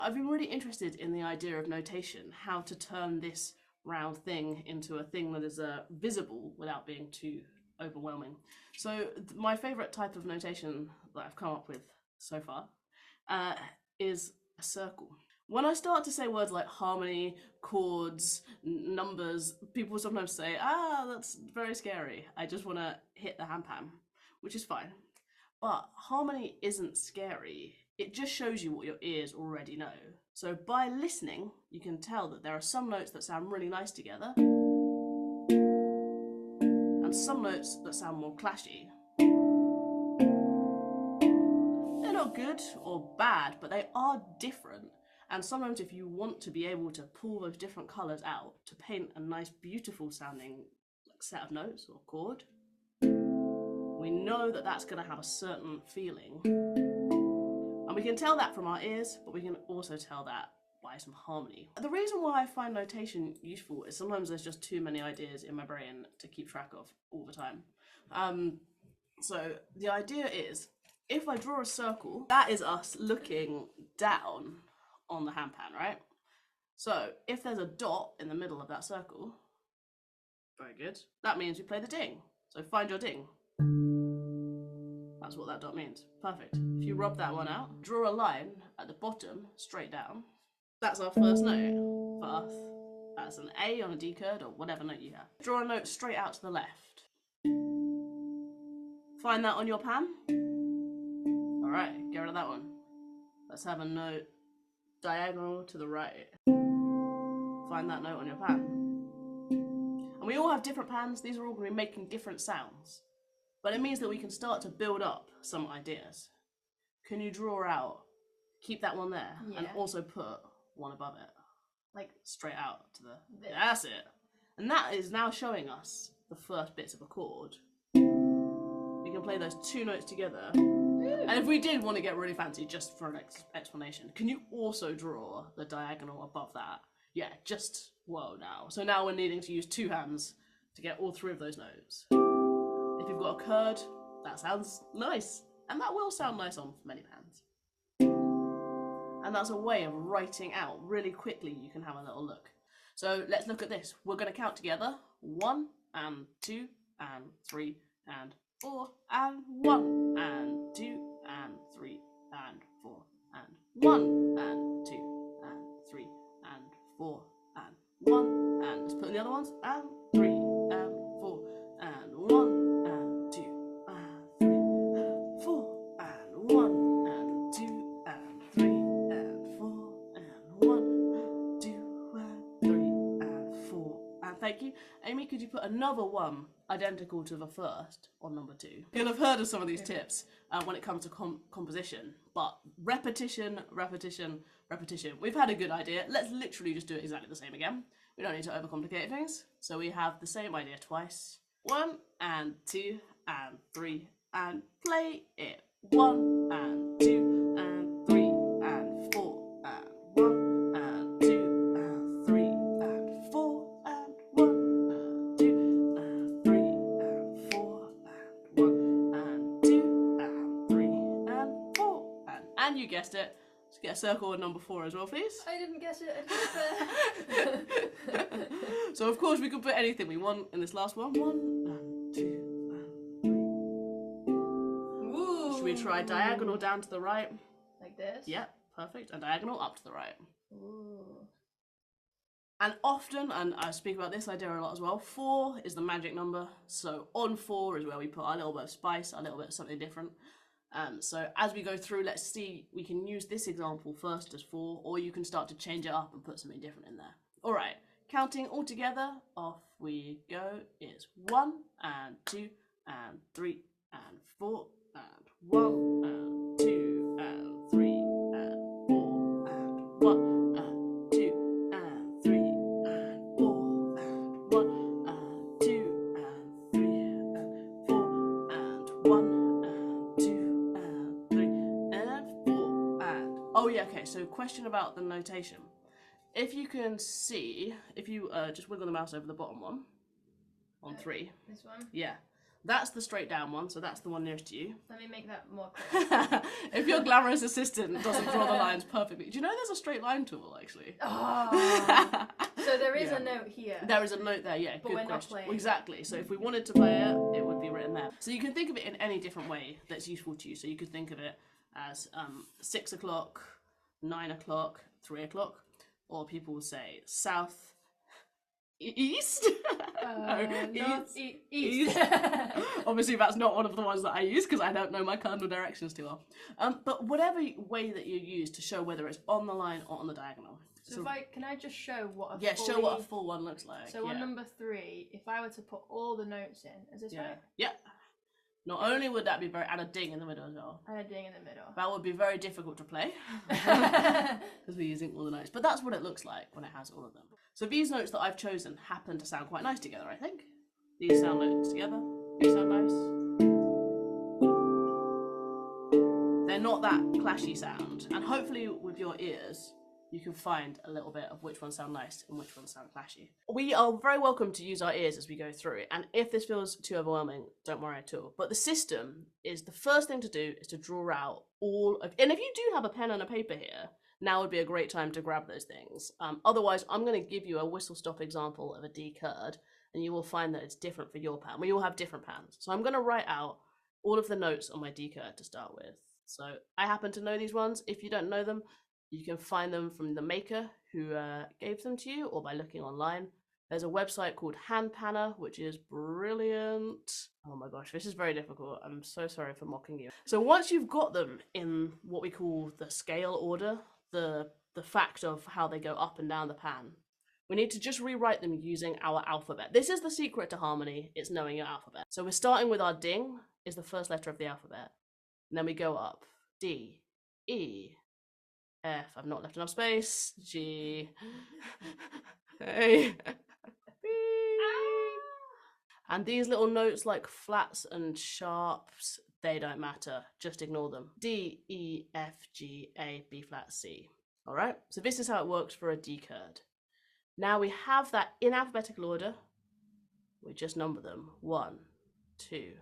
I've been really interested in the idea of notation, how to turn this round thing into a thing that is visible without being too overwhelming. So my favourite type of notation that I've come up with so far is a circle. When I start to say words like harmony, chords, numbers, people sometimes say, that's very scary. I just want to hit the handpan, which is fine. But harmony isn't scary. It just shows you what your ears already know. So by listening, you can tell that there are some notes that sound really nice together and some notes that sound more clashy. They're not good or bad, but they are different. And sometimes if you want to be able to pull those different colours out to paint a nice, beautiful sounding set of notes or chord, we know that that's going to have a certain feeling. And we can tell that from our ears, but we can also tell that by some harmony. The reason why I find notation useful is sometimes there's just too many ideas in my brain to keep track of all the time. So the idea is, if I draw a circle, that is us looking down on the handpan, right? So if there's a dot in the middle of that circle, very good, that means we play the ding. So find your ding. That's what that dot means. Perfect. If you rub that one out, draw a line at the bottom, straight down. That's our first note for us. That's an A on a D Kurd or whatever note you have. Draw a note straight out to the left. Find that on your pan. Alright, get rid of that one. Let's have a note diagonal to the right. Find that note on your pan. And we all have different pans. These are all going to be making different sounds. But it means that we can start to build up some ideas. Can you draw out, keep that one there, and also put one above it? Like straight out to the... That's it. And that is now showing us the first bits of a chord. We can play those two notes together. And if we did want to get really fancy, just for an explanation, can you also draw the diagonal above that? Yeah, just, whoa now. So now we're needing to use two hands to get all three of those notes. If you've got a Kurd, that sounds nice. And that will sound nice on many pans. And that's a way of writing out really quickly. You can have a little look. So let's look at this. We're going to count together. 1 and 2 and 3 and 4 and 1 and 2 and 3 and 4 and 1 and 2 and 3 and 4 and 1 and let's put in the other ones and 3 and 4 and 1 and 2 and 3 and 4 and 1 and 2 and 3 and 4 and 1 and 2 and 3 and 4 and thank you. Amy, could you put another one identical to the first on number 2? You'll have heard of some of these tips when it comes to composition, but repetition, repetition, repetition. We've had a good idea. Let's literally just do it exactly the same again. We don't need to overcomplicate things. So we have the same idea twice. 1 and 2 and 3 and play it. 1 and 2 and 3 and 4 and 1 and 2 and 3 and 4 and 1 and 2 and 3 and 4 and 1 and 2 and 3 and 4 and you guessed it. Let's get a circle at number 4 as well, please. I didn't guess it. I didn't So of course we can put anything we want in this last one. 1 and 2 and 3. Ooh. Should we try diagonal down to the right? Like this? Yep, perfect. And diagonal up to the right. Ooh. And often, and I speak about this idea a lot as well, 4 is the magic number. So on 4 is where we put our little bit of spice, a little bit of something different. So as we go through, let's see, we can use this example first as 4, or you can start to change it up and put something different in there. All right, counting all together, off we go, is 1 and 2 and 3 and 4 and 1 and 2 and 3 and 4 and 1 and 2 and 3 and 4 and 1 and 2 and 3 and 4 and 1 and 2 and 3 and 4 and... Oh yeah, okay, so question about the notation. If you can see, if you just wiggle the mouse over the bottom one, on 3. This one? Yeah. That's the straight down one, so that's the one nearest to you. Let me make that more clear. If your glamorous assistant doesn't draw the lines perfectly. Do you know there's a straight line tool, actually? Oh. So there is a note here. There is a note there, yeah. But good we're not question. playing. Exactly. So if we wanted to play it, it would be written there. So you can think of it in any different way that's useful to you. So you could think of it as 6 o'clock, 9 o'clock, 3 o'clock, or people will say south, east. North, east. Obviously, that's not one of the ones that I use because I don't know my cardinal directions too well. But whatever way that you use to show whether it's on the line or on the diagonal. So can I just show what show what a full one looks like. So on number 3, if I were to put all the notes in, is this right? Yeah. Not only would that be very, and a ding in the middle as well. And a ding in the middle. That would be very difficult to play because we're using all the notes. But that's what it looks like when it has all of them. So these notes that I've chosen happen to sound quite nice together, I think. These sound notes together. These sound nice. They're not that clashy sound. And hopefully with your ears, you can find a little bit of which ones sound nice and which ones sound clashy. We are very welcome to use our ears as we go through it, and if this feels too overwhelming, don't worry at all. But the system is, the first thing to do is to draw out all of, and if you do have a pen and a paper here, now would be a great time to grab those things. Otherwise, I'm going to give you a whistle-stop example of a D Kurd, and you will find that it's different for your pan. We all have different pans. So I'm going to write out all of the notes on my D Kurd to start with. So I happen to know these ones. If you don't know them, you can find them from the maker who gave them to you, or by looking online. There's a website called Handpan, which is brilliant. Oh my gosh, this is very difficult. I'm so sorry for mocking you. So once you've got them in what we call the scale order, the fact of how they go up and down the pan, we need to just rewrite them using our alphabet. This is the secret to harmony, it's knowing your alphabet. So we're starting with our ding, is the first letter of the alphabet. And then we go up, D, E, F, I've not left enough space, G, A, B. And these little notes like flats and sharps, they don't matter, just ignore them. D, E, F, G, A, B flat, C. All right, so this is how it works for a D Kurd. Now we have that in alphabetical order, we just number them. 1, 2,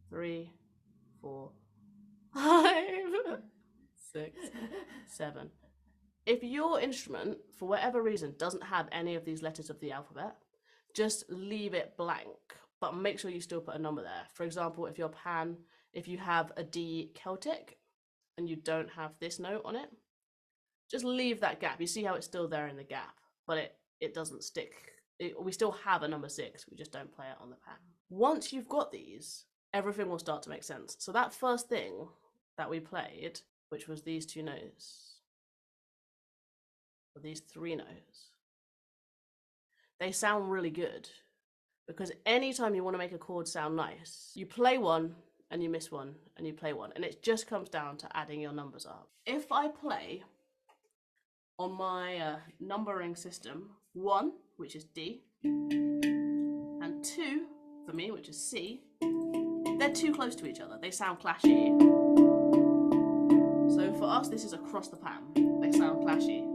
3, 4, 5, 6, 7. If your instrument, for whatever reason, doesn't have any of these letters of the alphabet, just leave it blank, but make sure you still put a number there. For example, if your pan, if you have a D Celtic and you don't have this note on it, just leave that gap. You see how it's still there in the gap, but it doesn't stick. We still have a number 6, we just don't play it on the pan. Once you've got these, everything will start to make sense. So that first thing that we played, which was these 2 notes, or these 3 notes, they sound really good, because anytime you want to make a chord sound nice, you play one and you miss one and you play one, and it just comes down to adding your numbers up. If I play on my numbering system 1, which is D, and 2 for me, which is C, they're too close to each other. They sound clashy. So for us, this is across the pan. They sound clashy.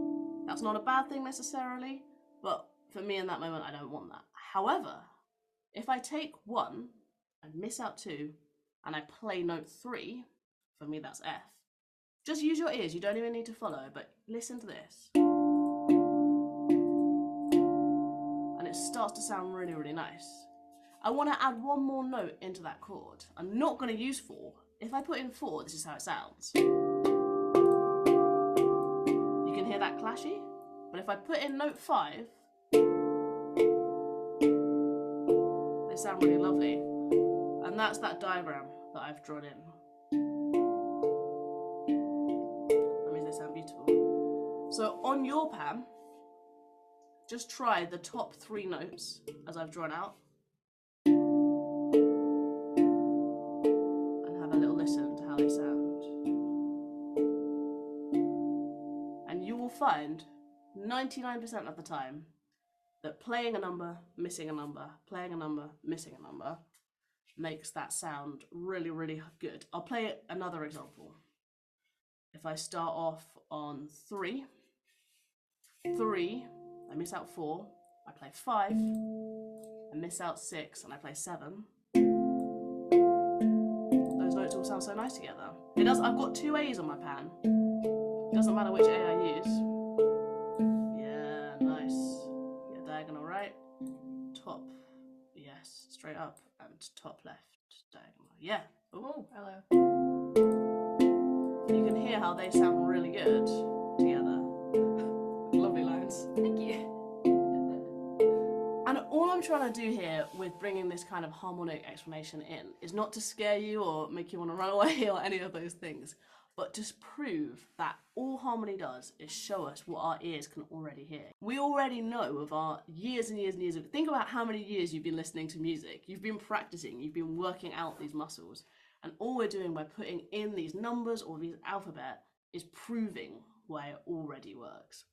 That's not a bad thing necessarily, but for me in that moment, I don't want that. However, if I take 1 and miss out 2, and I play note 3, for me that's F, just use your ears, you don't even need to follow, but listen to this. And it starts to sound really, really nice. I want to add one more note into that chord. I'm not going to use 4. If I put in 4, this is how it sounds. You can hear that clashy, but if I put in note 5, they sound really lovely. And that's that diagram that I've drawn in. That means they sound beautiful. So on your pan, just try the top 3 notes as I've drawn out. And have a little listen to how they sound. And you will find 99% of the time that playing a number, missing a number, playing a number, missing a number makes that sound really, really good. I'll play another example. If I start off on 3, I miss out 4, I play 5, I miss out 6, and I play 7. sound so nice together. It does. I've got two A's on my pan. Doesn't matter which A I use. Yeah, nice. Yeah, diagonal right, top, yes, straight up, and top left, diagonal. Yeah. Oh, hello. You can hear how they sound really good together. Lovely lines. Thank you. And all I'm trying to do here with bringing this kind of harmonic explanation in is not to scare you or make you want to run away or any of those things, but just prove that all harmony does is show us what our ears can already hear. We already know of our years and years and years of, think about how many years you've been listening to music, you've been practicing, you've been working out these muscles, and all we're doing by putting in these numbers or these alphabet is proving why it already works.